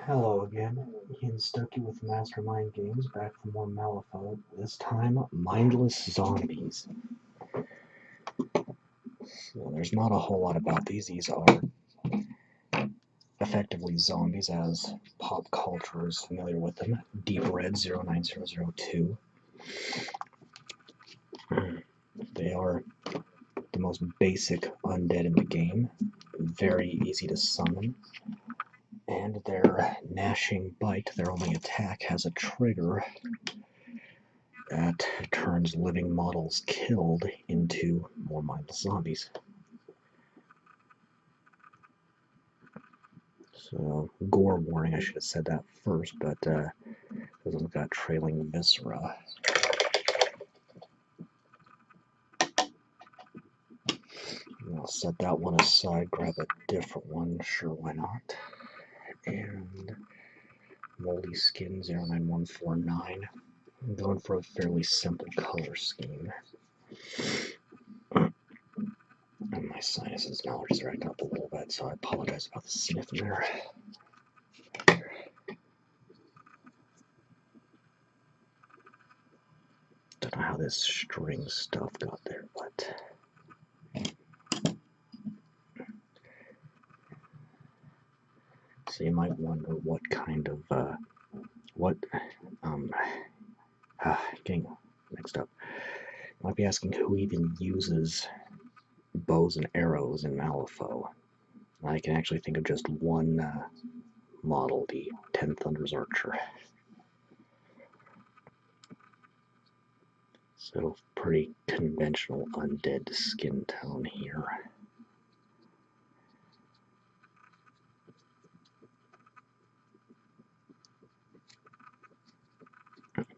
Hello again, Ian Stuckey with Mastermind Games, back for more Malifaux, this time Mindless Zombies. So there's not a whole lot about these. These are effectively zombies as pop culture is familiar with them. Deep Red 09002. They are the most basic undead in the game, very easy to summon, and their gnashing bite, their only attack, has a trigger that turns living models killed into more mindless zombies. So, gore warning, I should have said that first, but this one's got trailing viscera. I'll set that one aside, grab a different one, sure, why not? And Moldy Skin 09149. I'm going for a fairly simple color scheme. And my sinuses and allergies are acting up a little bit, so I apologize about the sniffing there. Don't know how this string stuff got there, but so you might wonder what kind of getting mixed up. You might be asking who even uses bows and arrows in Malifaux. I can actually think of just one model, the 10 Thunders Archer. So pretty conventional undead skin tone here.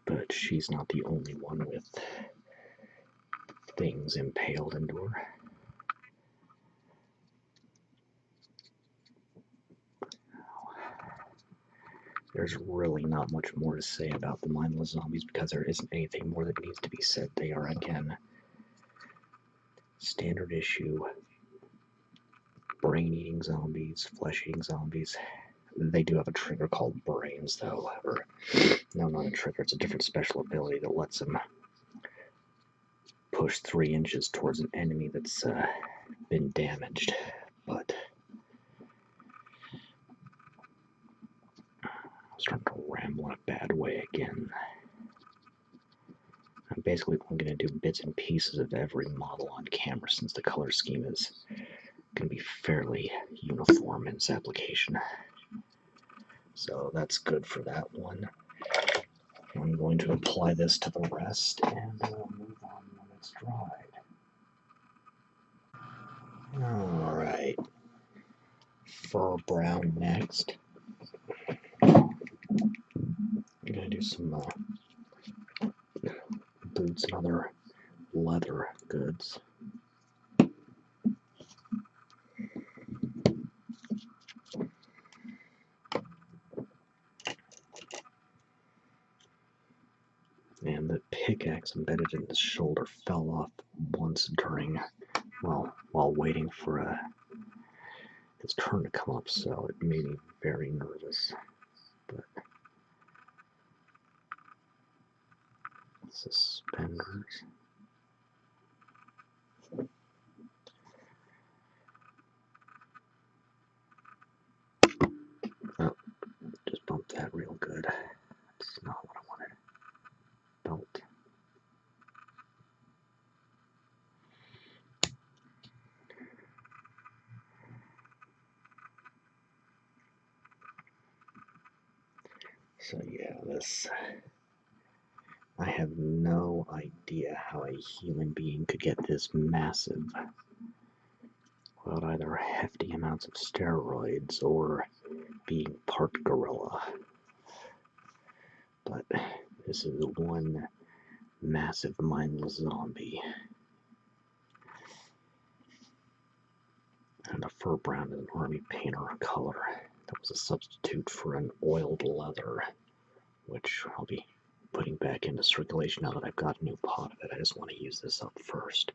But she's not the only one with things impaled into her. There's really not much more to say about the mindless zombies because there isn't anything more that needs to be said. They are, again, standard issue brain-eating zombies, flesh-eating zombies. They do have a trigger called brains, though. Or, no, not a trigger. It's a different special ability that lets them push 3 inches towards an enemy that's been damaged. But I'm starting to ramble in a bad way again. I'm basically only going to do bits and pieces of every model on camera since the color scheme is going to be fairly uniform in its application. So that's good for that one. I'm going to apply this to the rest and we'll move on when it's dried. Alright. Fur brown next. I'm going to do some boots and other leather goods. And the pickaxe embedded in his shoulder fell off once during, well, while waiting for his turn to come up, so it made me very nervous. But suspenders. Oh, just bumped that real good. That's not what I wanted. Belt. So yeah, this, I have no idea how a human being could get this massive without either hefty amounts of steroids or being part gorilla. But this is one massive mindless zombie. And a fur brown is an army painter color. That was a substitute for an oiled leather, which I'll be putting back into circulation now that I've got a new pot of it. I just want to use this up first.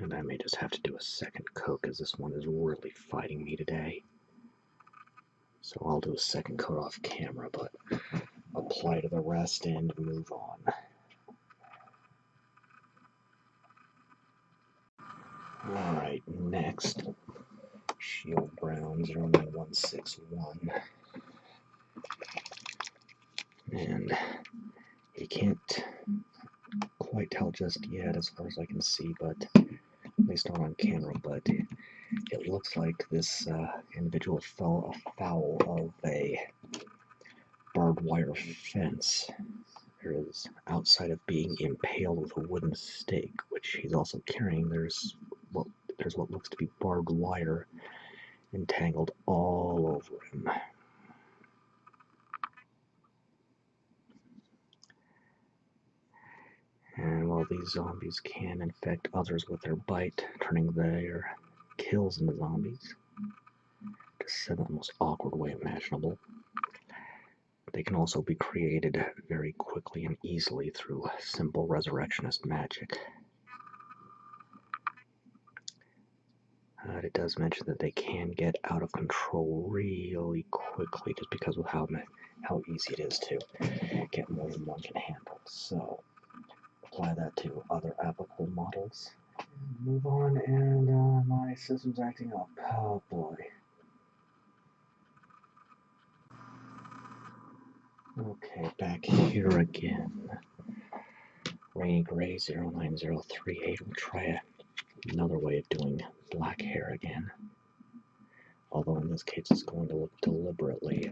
And I may just have to do a second coat because this one is really fighting me today. So I'll do a second coat off camera, but apply to the rest and move on. Alright, next, Shield Brown 09161. And you can't quite tell just yet as far as I can see, but at least not on camera, but it looks like this individual fell afoul of a barbed wire fence. There is, outside of being impaled with a wooden stake, which he's also carrying, there's what looks to be barbed wire entangled all over him. And while these zombies can infect others with their bite, turning their kills into zombies, just said in the most awkward way imaginable, they can also be created very quickly and easily through simple resurrectionist magic. It does mention that they can get out of control really quickly just because of how easy it is to get more than one can handle. So apply that to other applicable models. Move on, and my system's acting up. Oh boy. Okay, back here again. Rainy Gray 09038. We'll try another way of doing black hair again. Although in this case it's going to look deliberately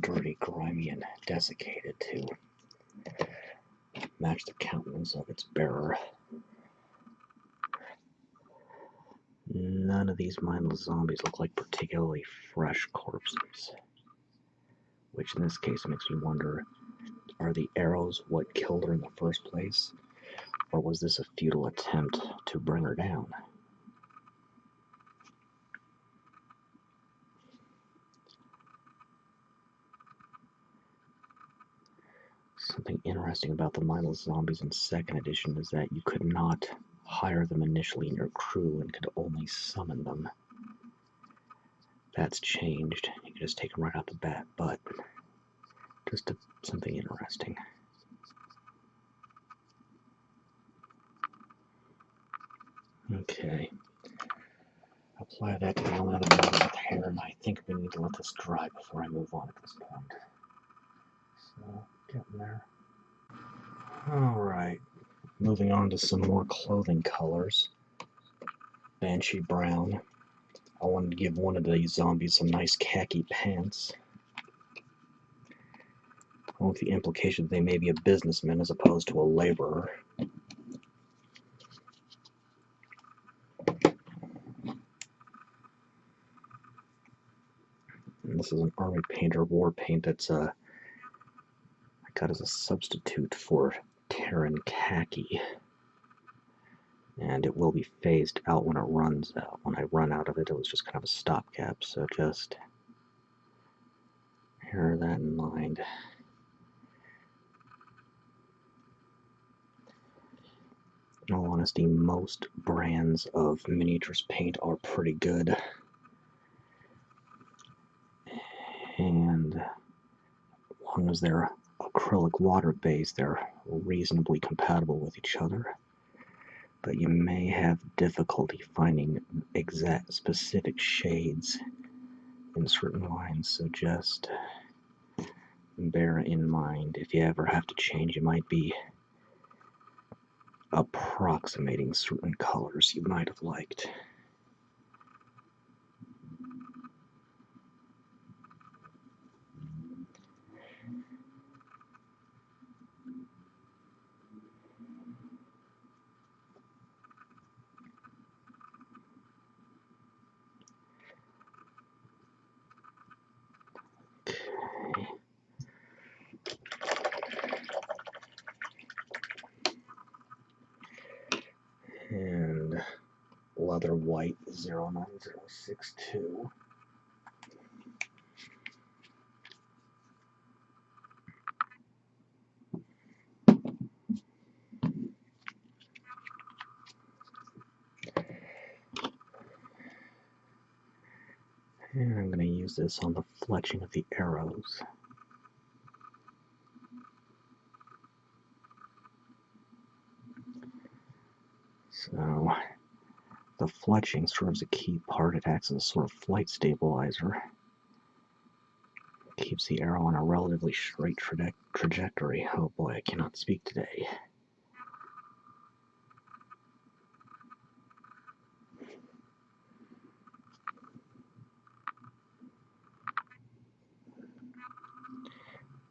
dirty, grimy, and desiccated to match the countenance of its bearer. None of these mindless zombies look like particularly fresh corpses, which in this case makes me wonder, are the arrows what killed her in the first place, or was this a futile attempt to bring her down? Something interesting about the Mindless Zombies in 2nd edition is that you could not hire them initially in your crew and could only summon them. That's changed. You can just take them right out the bat, but just something interesting. Okay. Apply that to the other model with hair, and I think we need to let this dry before I move on at this point. So, getting there. Alright. Moving on to some more clothing colors. Banshee Brown. I wanted to give one of these zombies some nice khaki pants. With the implication that they may be a businessman as opposed to a laborer. And this is an army painter war paint that's I got as a substitute for Terran Khaki. And it will be phased out when it runs out. When I run out of it, it was just kind of a stopgap, so just bear that in mind. In all honesty, most brands of miniatures paint are pretty good. And as long as they're acrylic water-based, they're reasonably compatible with each other. But you may have difficulty finding exact specific shades in certain lines, so just bear in mind if you ever have to change, you might be approximating certain colors you might have liked. And leather white 09062. use this on the fletching of the arrows. So the fletching serves a key part. It acts as a sort of flight stabilizer. Keeps the arrow on a relatively straight trajectory. Oh boy, I cannot speak today.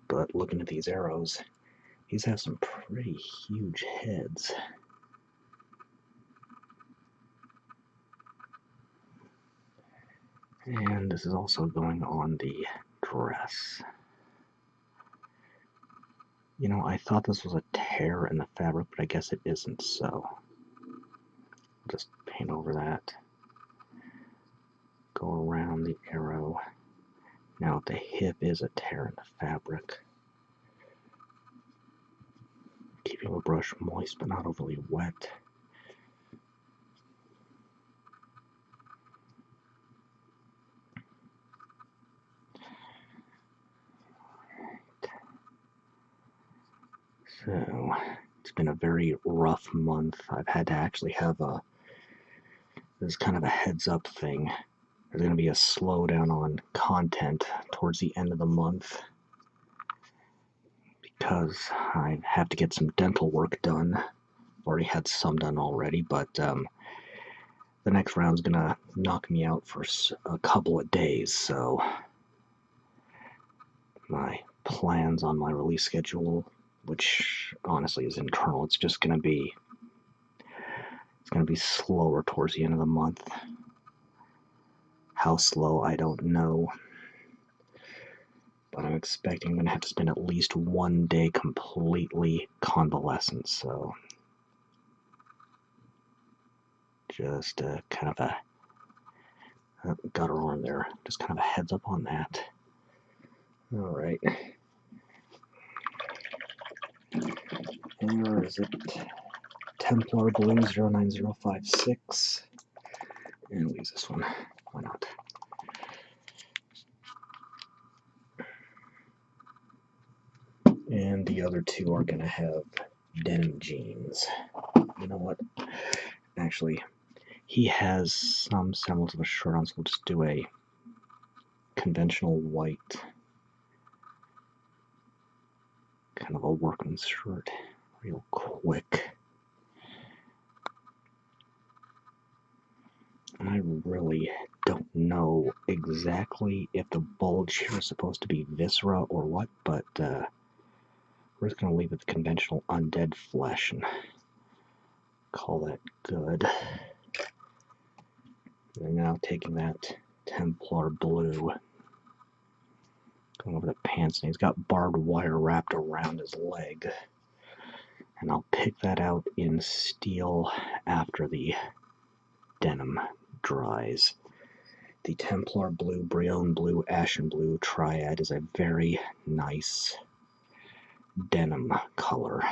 But looking at these arrows, these have some pretty huge heads. And this is also going on the dress. You know, I thought this was a tear in the fabric, but I guess it isn't, so I'll just paint over that. Go around the arrow. Now the hip is a tear in the fabric. Keeping the brush moist but not overly wet. So, it's been a very rough month. I've had to actually have this is kind of a heads up thing. There's going to be a slowdown on content towards the end of the month because I have to get some dental work done. I've already had some done already, but the next round's going to knock me out for a couple of days, so my plans on my release schedule, which honestly is internal, it's going to be slower towards the end of the month. How slow, I don't know. But I'm expecting I'm going to have to spend at least one day completely convalescent, so just kind of a gutter arm there. Just kind of a heads up on that. Alright. Where is it? Templar Blue 09056. And we'll use this one. Why not? And the other two are going to have denim jeans. You know what? Actually, he has some semblance of a shirt on, so we'll just do a conventional white, kind of a workman's shirt, real quick. And I really don't know exactly if the bulge here is supposed to be viscera or what, but we're just going to leave it the conventional undead flesh and call that good. And now taking that Templar blue, going over the pants, and he's got barbed wire wrapped around his leg. And I'll pick that out in steel after the denim dries. The Templar blue, Breonne blue, Ashen blue triad is a very nice denim color.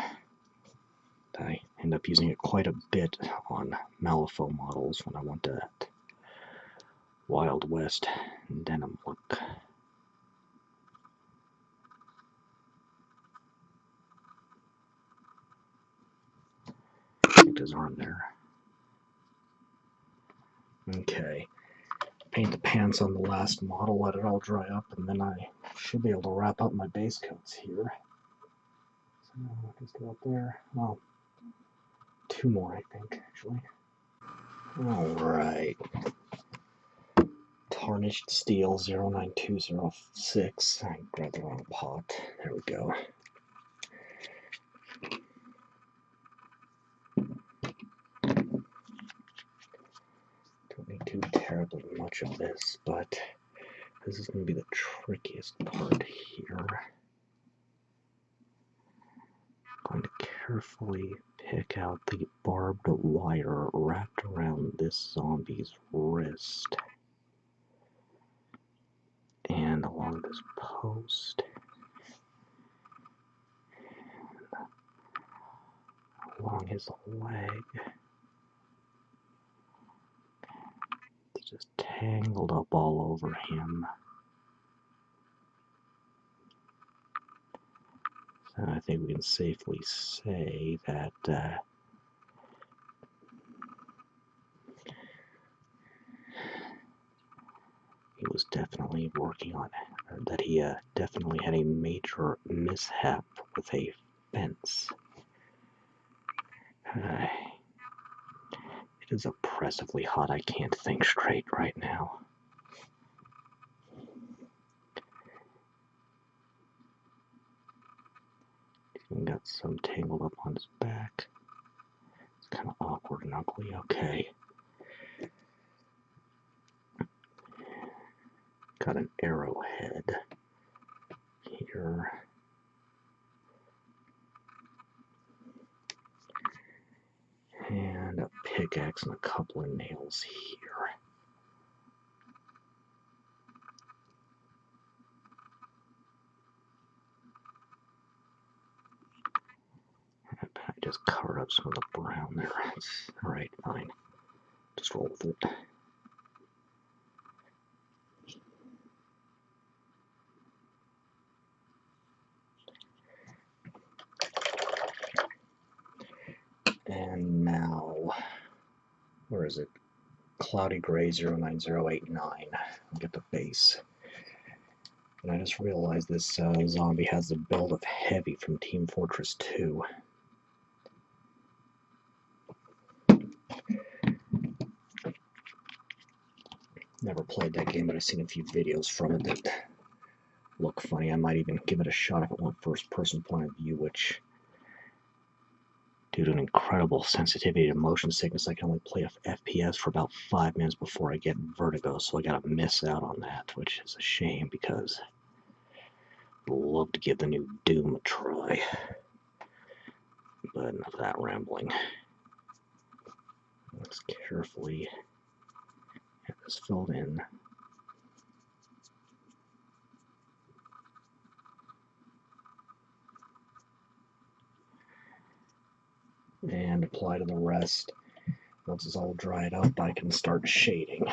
I end up using it quite a bit on Malifaux models when I want that Wild West denim look. Picked his arm there. Okay. Paint the pants on the last model, let it all dry up, and then I should be able to wrap up my base coats here. So just go up there. Well, two more, I think, actually. Alright. Tarnished steel 09206. I grabbed the wrong pot. There we go. Don't need too terribly much of this, but this is going to be the trickiest part here. I'm going to carefully pick out the barbed wire wrapped around this zombie's wrist and along this post and along his leg. It's just tangled up all over him. I think we can safely say that he was definitely working on it, or that he definitely had a major mishap with a fence. It is oppressively hot. I can't think straight right now. He got some tangled up on his back. It's kind of awkward and ugly. Okay. Got an arrowhead here. And a pickaxe and a couple of nails here. I just covered up some of the brown there. Alright, fine. Just roll with it. And now, where is it? Cloudy Gray 09089. I'll get the base. And I just realized this zombie has the build of Heavy from Team Fortress 2. Never played that game, but I've seen a few videos from it that look funny. I might even give it a shot if it went first-person point of view, which, due to an incredible sensitivity to motion sickness, I can only play FPS for about 5 minutes before I get vertigo, so I gotta miss out on that, which is a shame because I'd love to give the new Doom a try. But enough of that rambling. Let's carefully get this filled in. And apply to the rest. Once it's all dried up, I can start shading.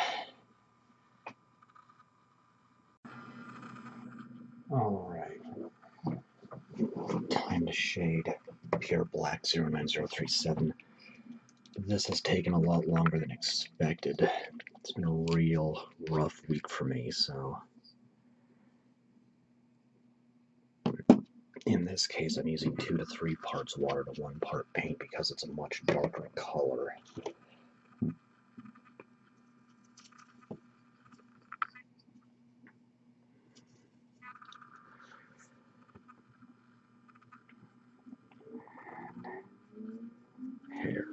Alright. Time to shade Pure Black 09037. This has taken a lot longer than expected. It's been a real rough week for me, so in this case I'm using 2 to 3 parts water to 1 part paint because it's a much darker color. Hair.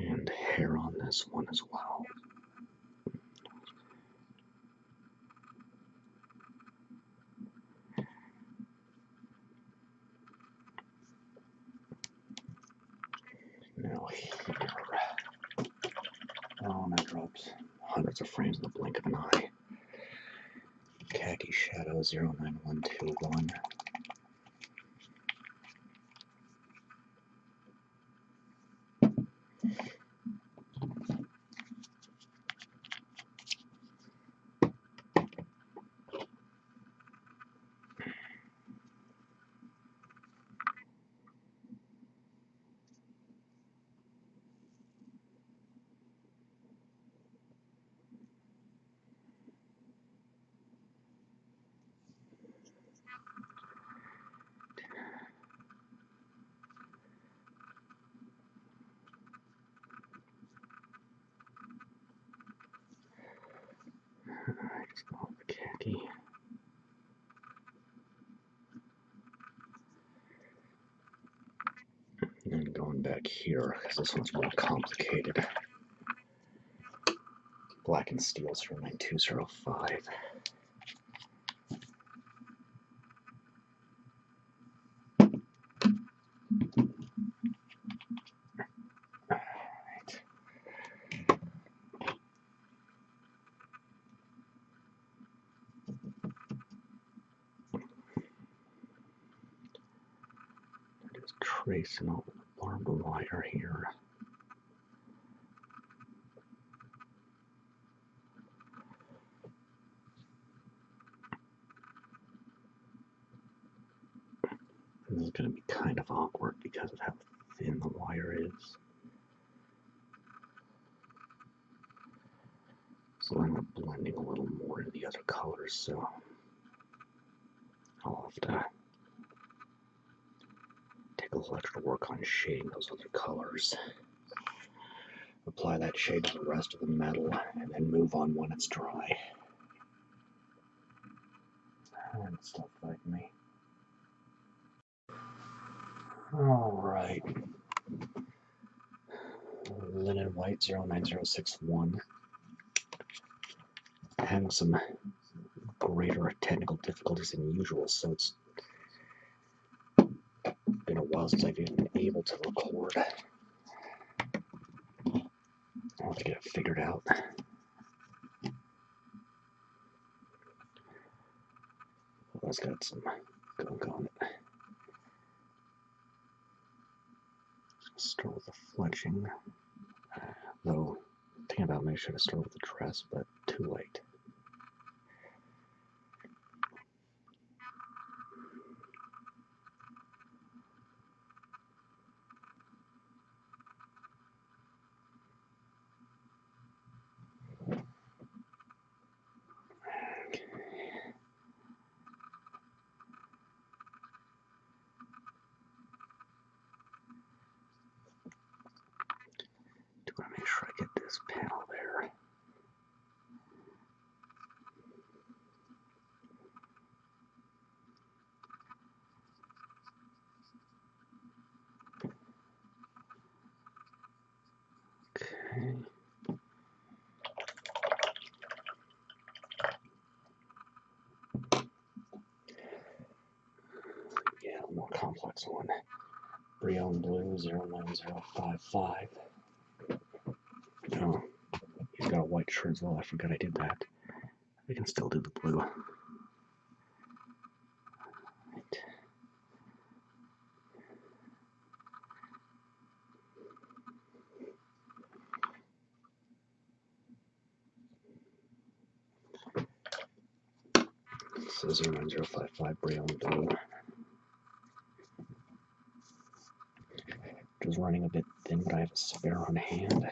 And hair on this one as well. Now here. Oh, and I dropped hundreds of frames in the blink of an eye. Khaki Shadow 09121. I just got the khaki. And going back here, because this one's more complicated. Blackened Steel 09205. Just tracing over the of the wire here. This is going to be kind of awkward because of how thin the wire is. So I'm blending a little more into the other colors, so I'll have to take a little extra work on shading those other colors. Apply that shade to the rest of the metal, and then move on when it's dry. And it's still fighting me. Alright. Linen White 09061. Having some greater technical difficulties than usual, so it's been a while since I've even been able to record. I'll have to get it figured out. Well, it's got some gunk on it. Start with the fletching. Though, thinking about maybe I should have started with the dress, but too late. Do want to make sure I get this panel there. Okay. Yeah, a more complex one. Breonne Blue 09055. Oh, he's got a white shirt as well. I forgot I did that. I can still do the blue. Right. So 09055 Breonne Blue. Just running a bit thin, but I have a spare on hand.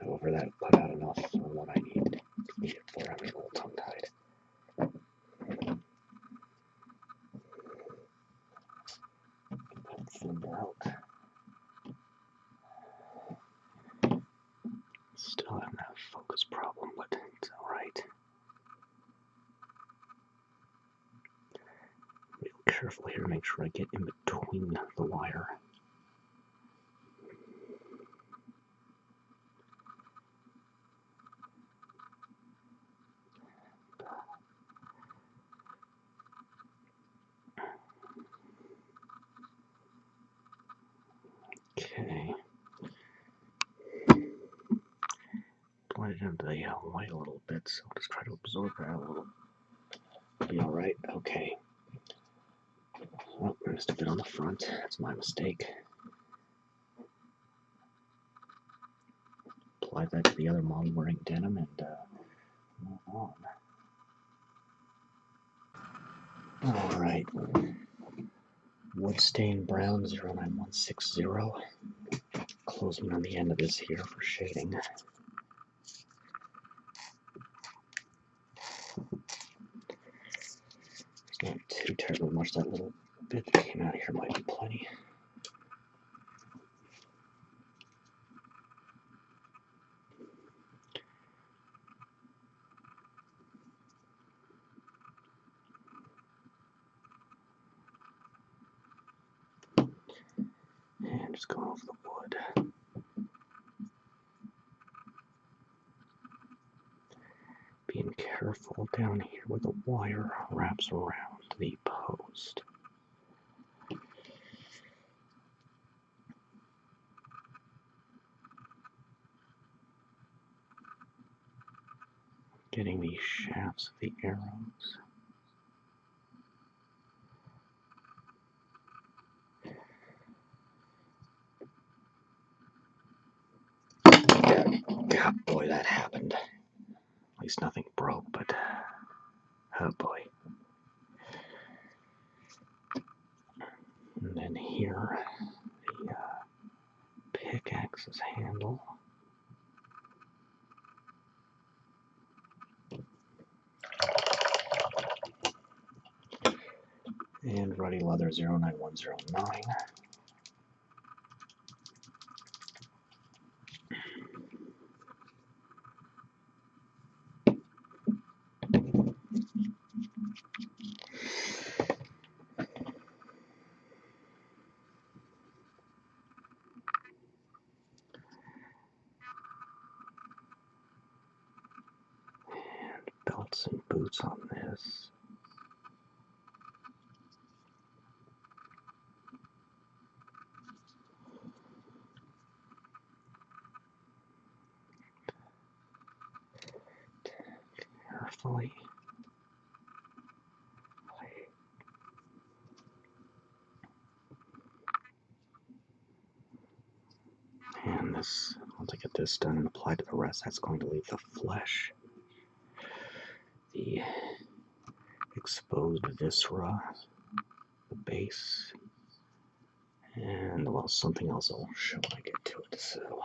However, that put out enough for what I need it for. I'm a little tongue-tied. Get that thinned out. Still having that focus problem, but it's alright. Be careful here to make sure I get in between the wire. Okay. Blended into the white a little bit, so I'll just try to absorb that a little. Be alright? Okay. Oh, I missed a bit on the front. That's my mistake. Apply that to the other model wearing denim and move on. Alright. Woodstain Brown 09160. Closing on the end of this here for shading. It's not too terribly much. That little bit that came out of here might be plenty. And just going over the wood. Being careful down here where the wire wraps around the post. Getting the shafts of the arrows. Boy, that happened. At least nothing broke, but oh boy. And then here, the pickaxe's handle. And Ruddy Leather 09109. Belts and boots on this. Carefully. And this, once I get this done and applied to the rest, that's going to leave the flesh. The exposed viscera, the base, and, well, something else I'll show when I get to it. So,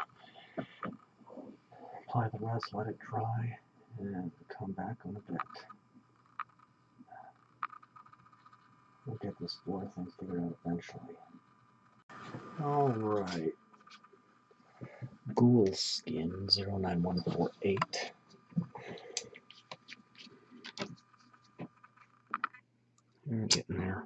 apply the rest, let it dry, and come back in a bit. We'll get this floor thing figured out eventually. Alright. Ghoul skin 09148. We're getting there.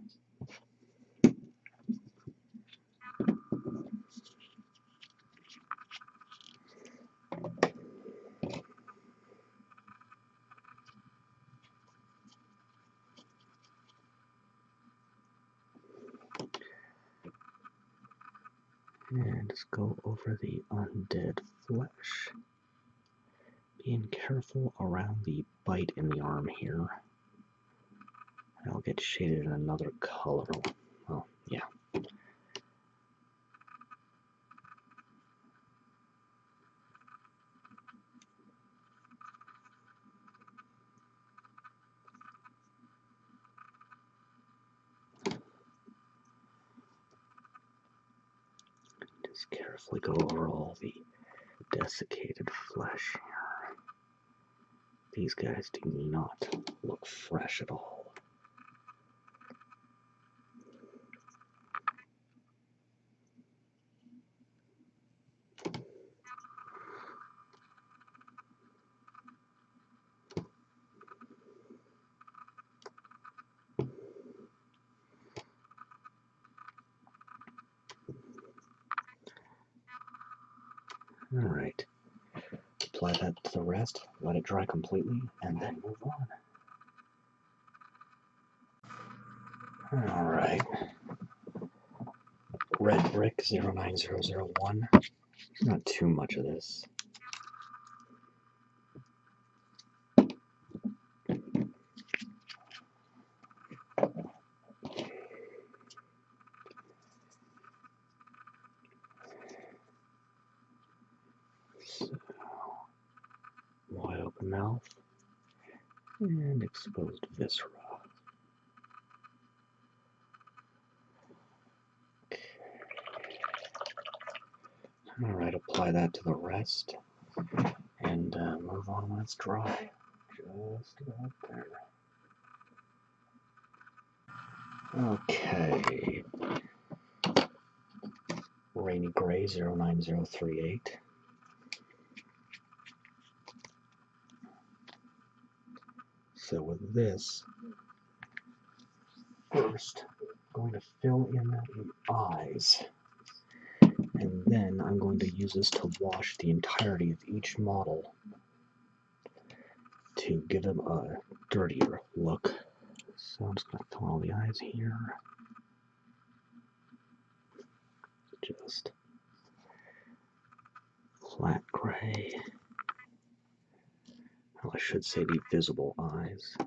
And just go over the undead flesh. Being careful around the bite in the arm here. I'll get shaded in another color. Well, yeah. Just carefully go over all the desiccated flesh here. These guys do not look fresh at all. Alright, apply that to the rest, let it dry completely, and then move on. Alright, red brick 09001, not too much of this. Wide open mouth and exposed viscera. Okay. Alright, apply that to the rest and move on when it's dry. Just about there. Okay. Rainy Gray 09038. So with this, first I'm going to fill in the eyes, and then I'm going to use this to wash the entirety of each model to give them a dirtier look. So I'm just going to fill all the eyes here. Just flat gray. Well, I should say the visible eyes.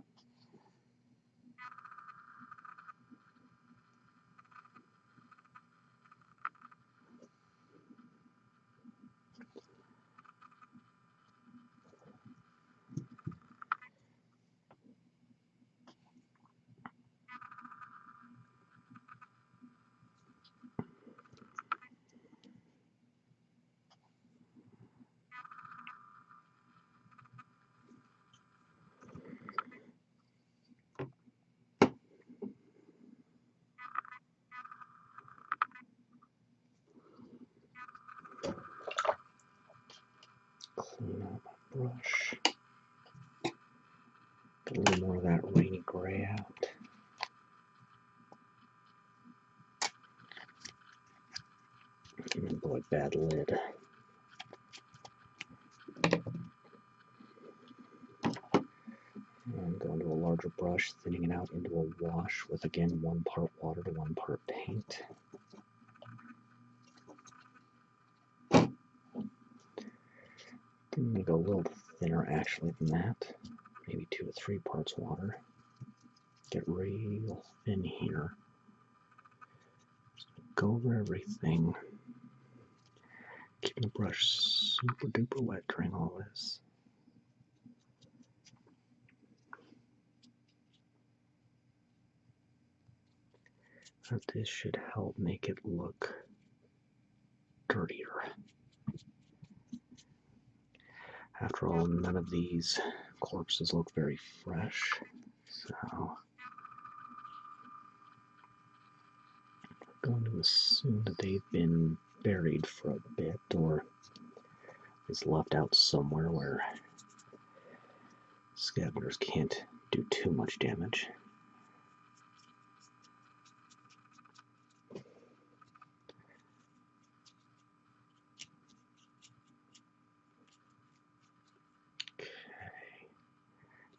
Clean out my brush. Get a little more of that rainy gray out. And boy, bad lid. And go into a larger brush, thinning it out into a wash with, again, 1 part water to 1 part paint. I'm going to go a little thinner, actually, than that. Maybe 2 to 3 parts water. Get real thin here. Just go over everything. Keeping the brush super duper wet during all this. But this should help make it look dirtier. After all, none of these corpses look very fresh, so we're going to assume that they've been buried for a bit, or is left out somewhere where scavengers can't do too much damage.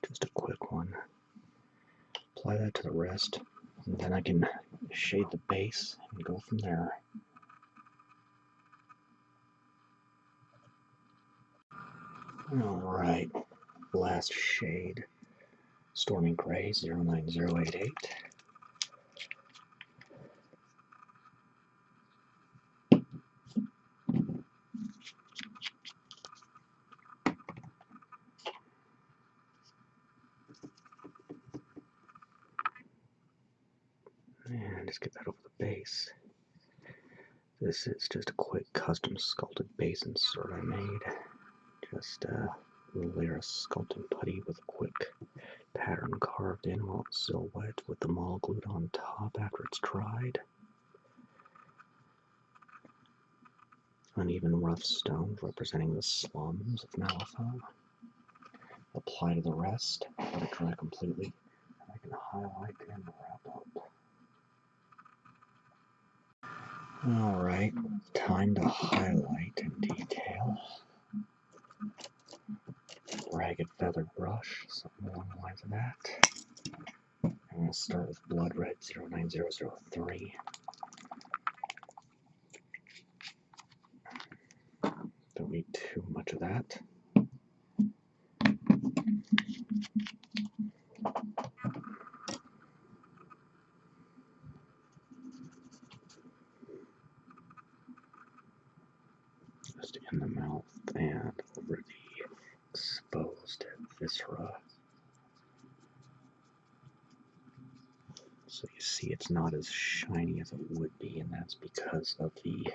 Just a quick one. Apply that to the rest, and then I can shade the base and go from there. Alright, last shade. Stormy Gray 09088. And just get that over the base. This is just a quick custom sculpted base insert I made. Just a little layer of sculpting putty with a quick pattern carved in while it's still wet with the model glued on top after it's dried. Uneven rough stones representing the slums of Malifaux. Apply to the rest, let it dry completely, and I can highlight and wrap up. Alright, time to highlight in detail. Ragged feather brush, something along the lines of that. I'm going to start with Blood Red 09003. Don't need too much of that. Just in the mouth and over the exposed viscera. So you see it's not as shiny as it would be, and that's because of the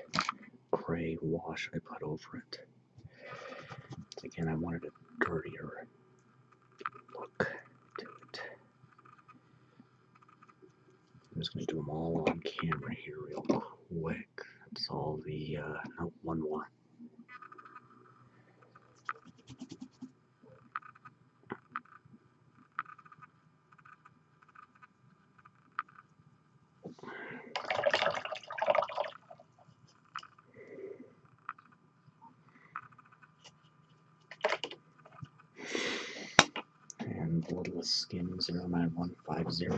gray wash I put over it. Again, I wanted a dirtier look to it. I'm just going to do them all on camera here real quick. That's all the, no, one more. And Bloodless Skin 09150.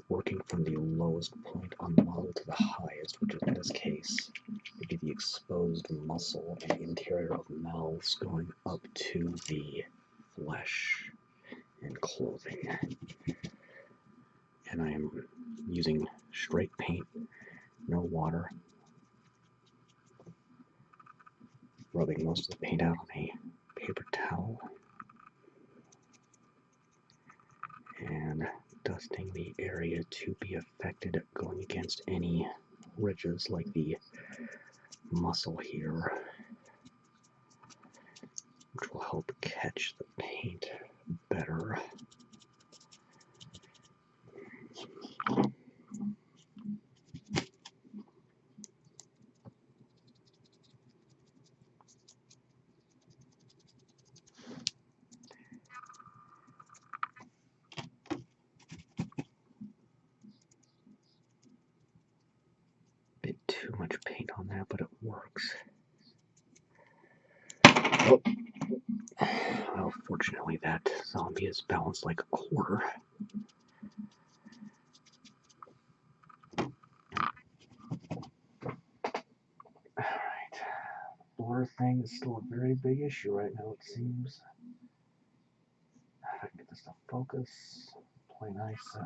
Working from the lowest point on the model to the highest, which is in this case would be the exposed muscle and interior of mouths going up to the flesh and clothing. And I am using straight paint, no water, rubbing most of the paint out on a paper towel and dusting the area to be affected, going against any ridges like the muscle here, which will help catch the paint better. much paint on that, but it works. Oh. Well, fortunately that zombie is balanced like a quarter. Alright. Blur thing is still a very big issue right now, it seems. If I can get this to focus, play nice.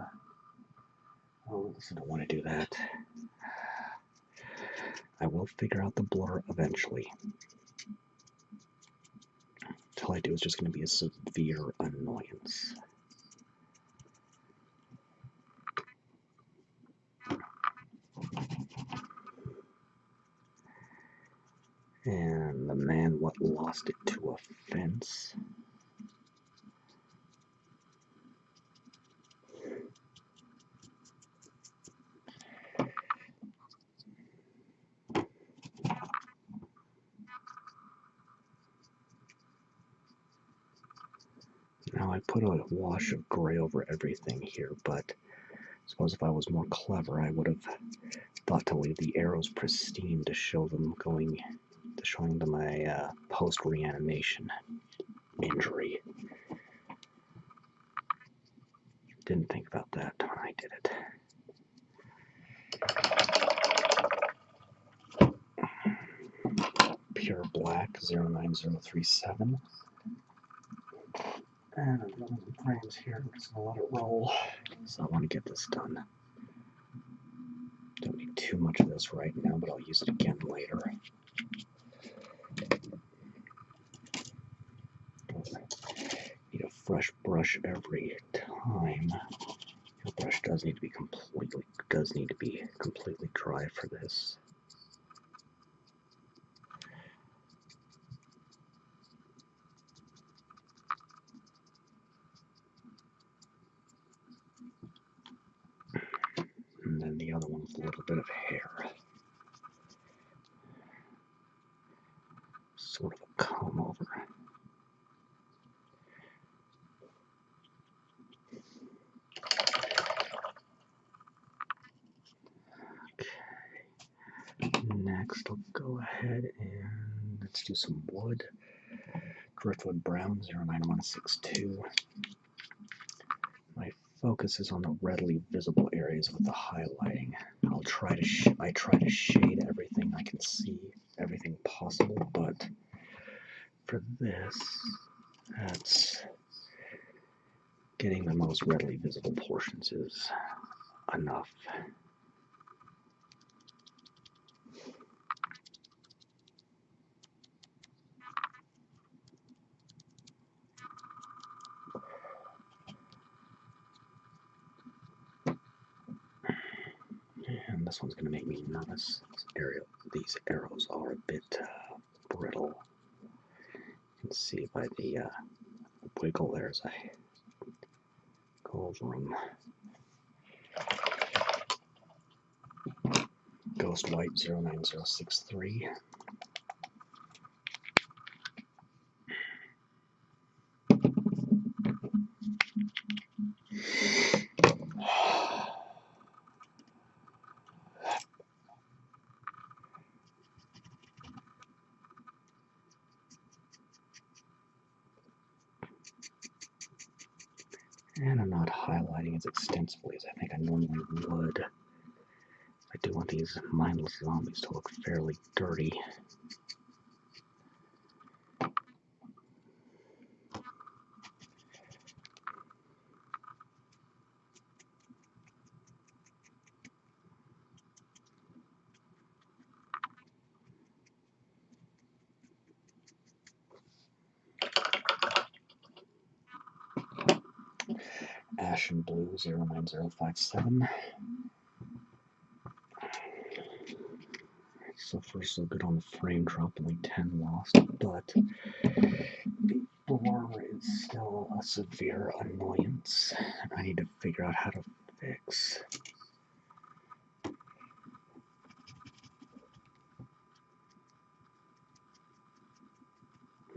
Oh, I don't want to do that. I will figure out the blur eventually. All I do is just going to be a severe annoyance. And the man what lost it to a fence. Now I put a wash of gray over everything here, but I suppose if I was more clever, I would have thought to leave the arrows pristine to show them showing them my post-reanimation injury. Didn't think about that when I did it. Pure black 09037. And I'm running some frames here. I'm just going to let it roll. So I want to get this done. Don't need too much of this right now, but I'll use it again later. Need a fresh brush every time. Your brush does need to be completely dry for this. And then the other one with a little bit of hair. Sort of a comb over. Okay. Next, I'll go ahead and let's do some wood. Driftwood Brown 09162. My focus is on the readily visible areas with the highlighting. I try to shade everything I can see, everything possible, but for this, that's getting the most readily visible portions is enough. And this one's going to make me nervous. These arrows are a bit brittle. You can see by the wiggle there as I go over them. Ghost White 09063. And I'm not highlighting as extensively as I think I normally would. I do want these mindless zombies to look fairly dirty. Ashen Blue 09057. So far so good on the frame drop, only 10 lost, but the blur is still a severe annoyance. I need to figure out how to fix.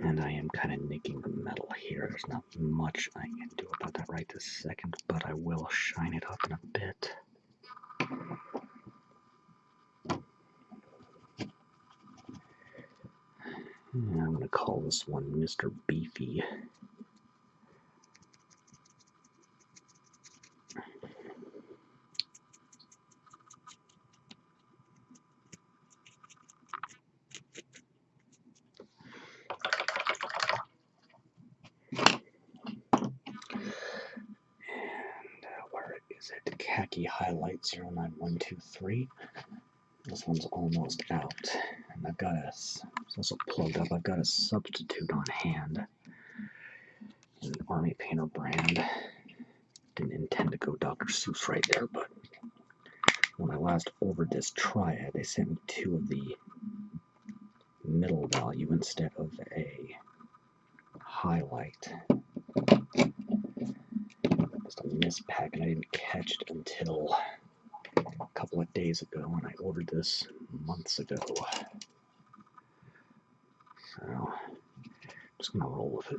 And I am kind of nicking the metal here. There's not much I can do about that right this second, but I will shine it up in a bit. I'm going to call this one Mr. Beefy. Where is it? Khaki highlight 09123. This one's almost out. And I've got it's also plugged up. I've got a substitute on hand. An Army Painter brand. Didn't intend to go Dr. Seuss right there, but when I last ordered this triad, they sent me 2 of the middle value instead of a highlight. Just a mispack, and I didn't catch it until a couple of days ago when I ordered this months ago. So, I'm just going to roll with it.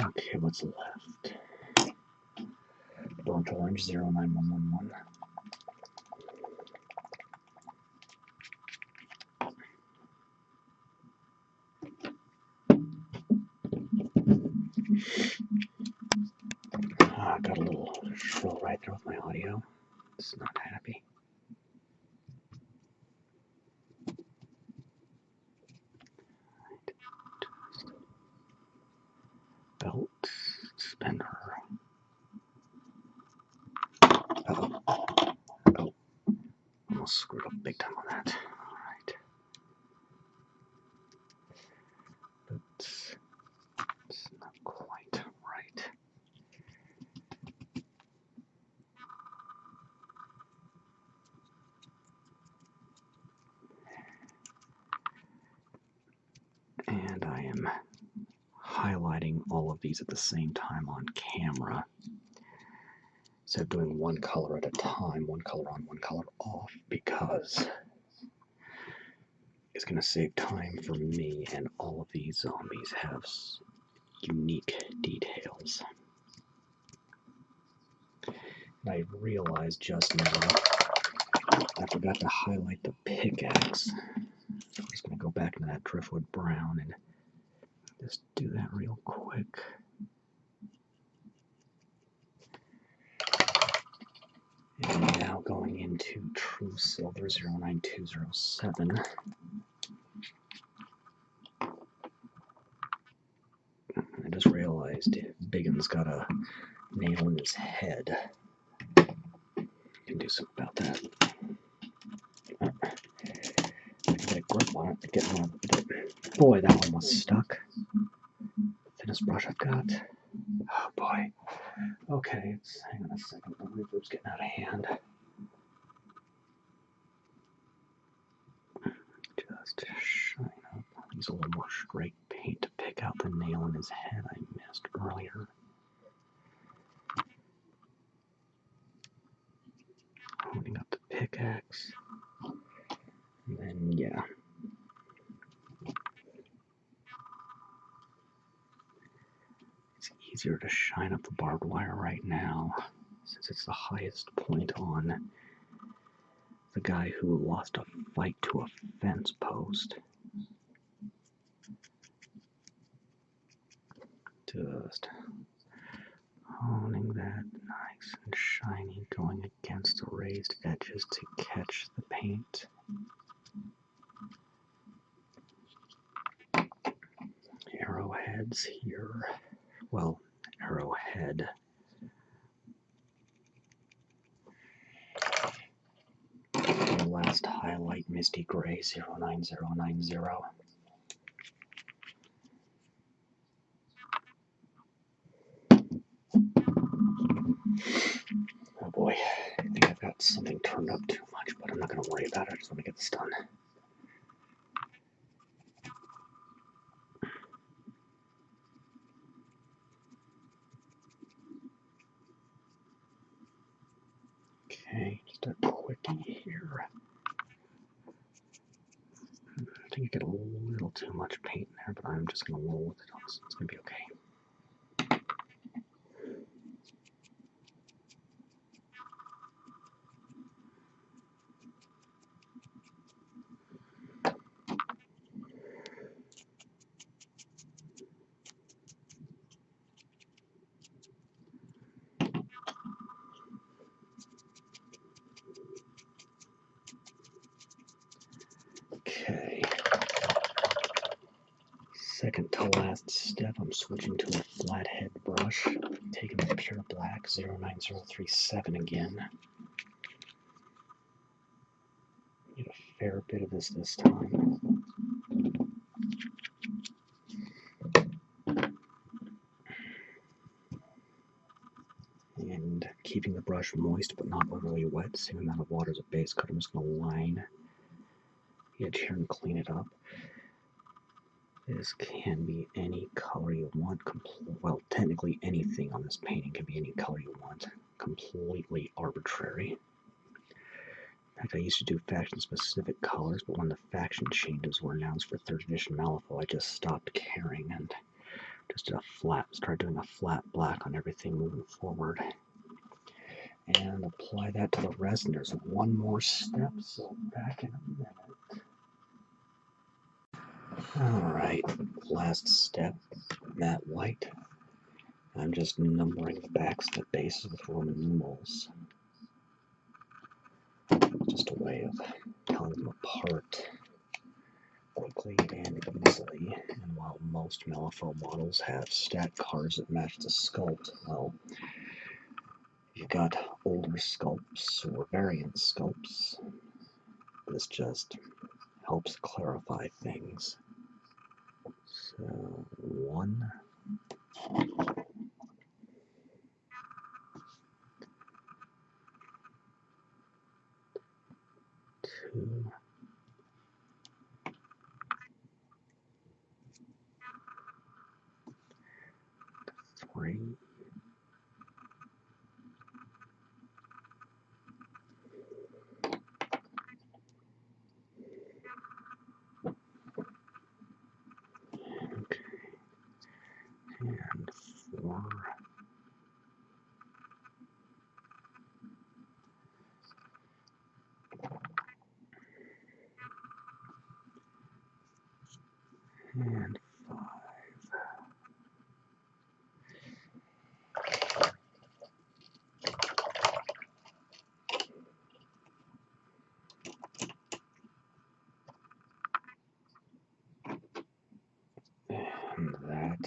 Okay, what's left? Burnt Orange 09111. I got a little shrill right there with my audio. It's not happy. Belt, spinner. Oh, almost screwed up big time on that. Alright. But it's not quite right. And I am highlighting all of these at the same time on camera. Instead of doing one color at a time, one color on, one color off, because it's going to save time for me, and all of these zombies have unique details. And I realized just now I forgot to highlight the pickaxe. I'm just going to go back into that Driftwood brown and just do that real quick. And now going into True Silver 09207. I just realized Biggin's got a nail in his head. Can do something about that. Get a grip on it to get more of it. Boy, that one was stuck. Thinnest brush I've got. Oh boy. Okay, hang on a second. The reverb's getting out of hand. Just shine up. Use a little more straight paint to pick out the nail in his head I missed earlier. Holding up the pickaxe. And then, yeah. It's easier to shine up the barbed wire right now, since it's the highest point on the guy who lost a fight to a fence post. Just honing that nice and shiny, going against the raised edges to catch the paint. Arrowheads here. Well, arrowhead. The last highlight, Misty Gray 09090. Oh boy, I think I've got something turned up too much, but I'm not going to worry about it. I just want to get this done. Okay, just a quickie here. get a little too much paint in there, but I'm just going to roll with it. It's going to be okay. Okay. Second to last step, I'm switching to a flathead brush, taking the pure black 09037 again. Get a fair bit of this time. And keeping the brush moist but not overly wet, same amount of water as a base coat. I'm just going to line the edge here and clean it up. This can be any color you want. Well, technically anything on this painting can be any color you want. Completely arbitrary. In fact, I used to do faction-specific colors, but when the faction changes were announced for 3rd edition Malifaux, I just stopped caring and just did started doing a flat black on everything moving forward. And apply that to the rest, and there's one more step, so back in a minute. Alright, last step, matte white. I'm just numbering the backs and the bases with Roman numerals. Just a way of telling them apart quickly and easily. And while most Malifaux models have stat cards that match the sculpt, well, if you've got older sculpts or variant sculpts, this just helps clarify things. So, 1, 2, 3, okay, and 4, and 5. And that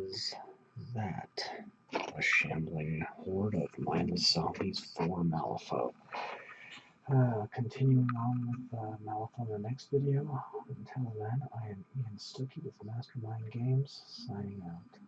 is that. A shambling horde of mindless zombies for Malifaux. Continuing on with Malifaux in the next video. Until then, I am Ian Stuckey with Mastermind Games, signing out.